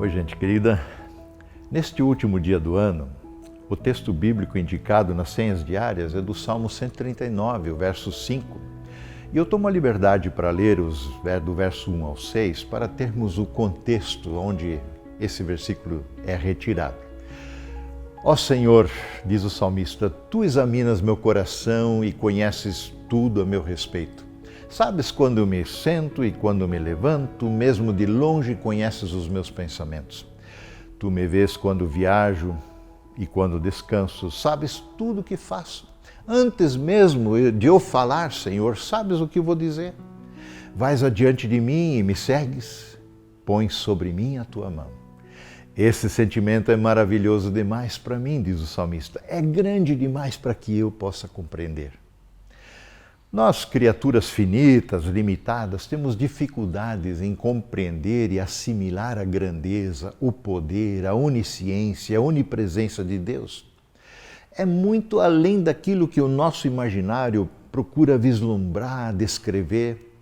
Oi, gente querida. Neste último dia do ano, o texto bíblico indicado nas senhas diárias é do Salmo 139, o verso 5. E eu tomo a liberdade para ler do verso 1 ao 6 para termos o contexto onde esse versículo é retirado. Ó Senhor, diz o salmista, Tu examinas meu coração e conheces tudo a meu respeito. Sabes quando eu me sento e quando me levanto, mesmo de longe conheces os meus pensamentos. Tu me vês quando viajo e quando descanso, sabes tudo o que faço. Antes mesmo de eu falar, Senhor, sabes o que vou dizer. Vais adiante de mim e me segues, pões sobre mim a tua mão. Esse sentimento é maravilhoso demais para mim, diz o salmista. É grande demais para que eu possa compreender. Nós, criaturas finitas, limitadas, temos dificuldades em compreender e assimilar a grandeza, o poder, a onisciência, a onipresença de Deus. É muito além daquilo que o nosso imaginário procura vislumbrar, descrever.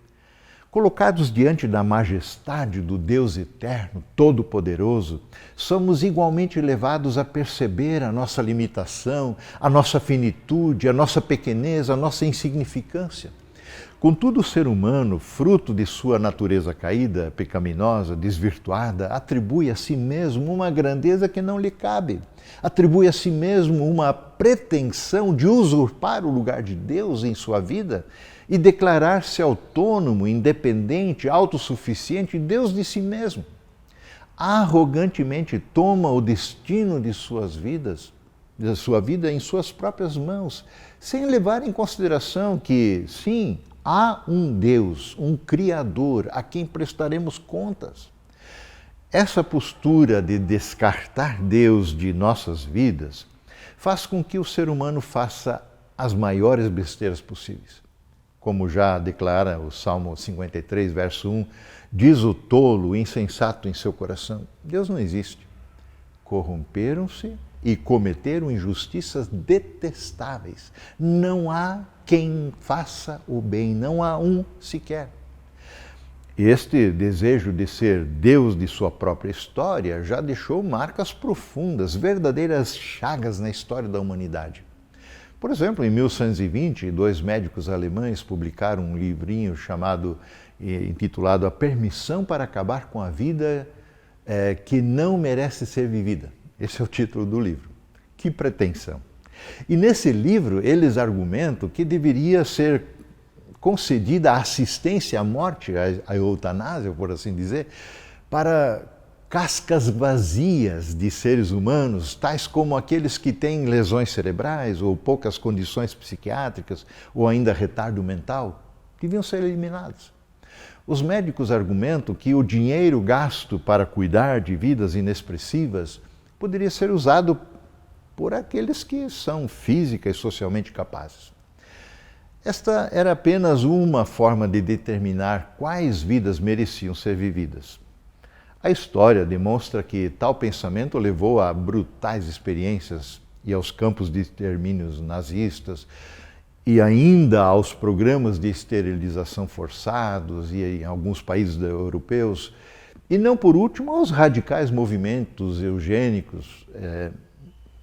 Colocados diante da majestade do Deus eterno, todo-poderoso, somos igualmente levados a perceber a nossa limitação, a nossa finitude, a nossa pequenez, a nossa insignificância. Contudo, o ser humano, fruto de sua natureza caída, pecaminosa, desvirtuada, atribui a si mesmo uma grandeza que não lhe cabe. Atribui a si mesmo uma pretensão de usurpar o lugar de Deus em sua vida e declarar-se autônomo, independente, autossuficiente, Deus de si mesmo. Arrogantemente toma o destino de sua vida em suas próprias mãos, sem levar em consideração que, sim, há um Deus, um Criador, a quem prestaremos contas. Essa postura de descartar Deus de nossas vidas faz com que o ser humano faça as maiores besteiras possíveis. Como já declara o Salmo 53, verso 1, diz o tolo, o insensato em seu coração, Deus não existe. Corromperam-se e cometeram injustiças detestáveis. Não há quem faça o bem, não há um sequer. Este desejo de ser Deus de sua própria história já deixou marcas profundas, verdadeiras chagas na história da humanidade. Por exemplo, em 1120, dois médicos alemães publicaram um livrinho intitulado A Permissão para Acabar com a Vida que Não Merece Ser Vivida. Esse é o título do livro. Que pretensão! E nesse livro eles argumentam que deveria ser concedida a assistência à morte, a eutanásia, por assim dizer, para cascas vazias de seres humanos, tais como aqueles que têm lesões cerebrais ou poucas condições psiquiátricas ou ainda retardo mental, deviam ser eliminados. Os médicos argumentam que o dinheiro gasto para cuidar de vidas inexpressivas poderia ser usado por aqueles que são física e socialmente capazes. Esta era apenas uma forma de determinar quais vidas mereciam ser vividas. A história demonstra que tal pensamento levou a brutais experiências e aos campos de extermínios nazistas e ainda aos programas de esterilização forçados e em alguns países europeus e não por último aos radicais movimentos eugênicos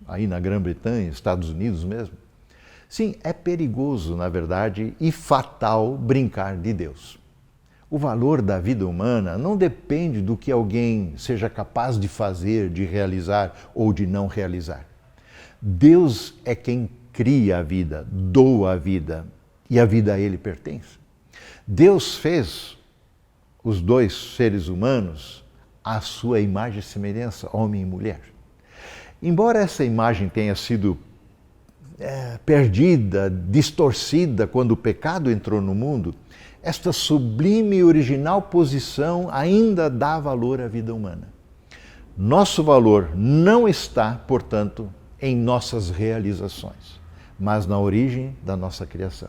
aí na Grã-Bretanha, Estados Unidos mesmo. Sim, é perigoso, na verdade, e fatal brincar de Deus. O valor da vida humana não depende do que alguém seja capaz de fazer, de realizar ou de não realizar. Deus é quem cria a vida, doa a vida, e a vida a Ele pertence. Deus fez os dois seres humanos à sua imagem e semelhança, homem e mulher. Embora essa imagem tenha sido perdida, distorcida quando o pecado entrou no mundo, esta sublime e original posição ainda dá valor à vida humana. Nosso valor não está, portanto, em nossas realizações, mas na origem da nossa criação.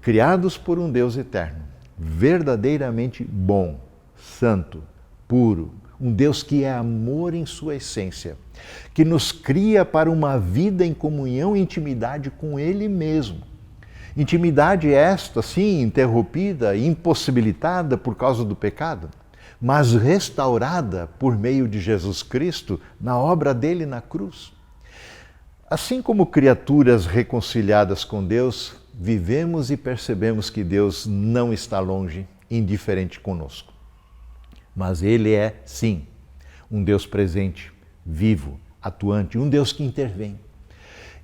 Criados por um Deus eterno, verdadeiramente bom, santo, puro, um Deus que é amor em sua essência, que nos cria para uma vida em comunhão e intimidade com Ele mesmo. Intimidade esta, sim, interrompida e impossibilitada por causa do pecado, mas restaurada por meio de Jesus Cristo na obra dele na cruz. Assim como criaturas reconciliadas com Deus, vivemos e percebemos que Deus não está longe, indiferente conosco. Mas Ele é, sim, um Deus presente, vivo, atuante, um Deus que intervém.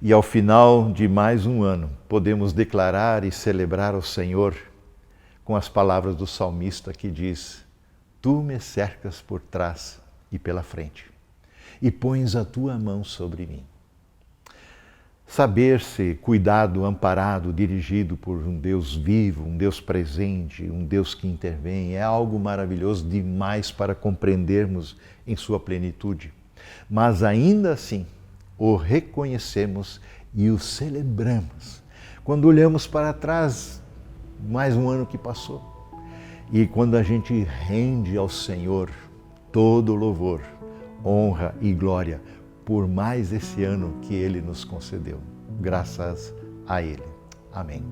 E ao final de mais um ano, podemos declarar e celebrar ao Senhor com as palavras do salmista que diz: Tu me cercas por trás e pela frente, e pões a tua mão sobre mim. Saber-se cuidado, amparado, dirigido por um Deus vivo, um Deus presente, um Deus que intervém, é algo maravilhoso demais para compreendermos em sua plenitude. Mas ainda assim, o reconhecemos e o celebramos quando olhamos para trás, mais um ano que passou, e quando a gente rende ao Senhor todo louvor, honra e glória por mais esse ano que Ele nos concedeu. Graças a Ele. Amém.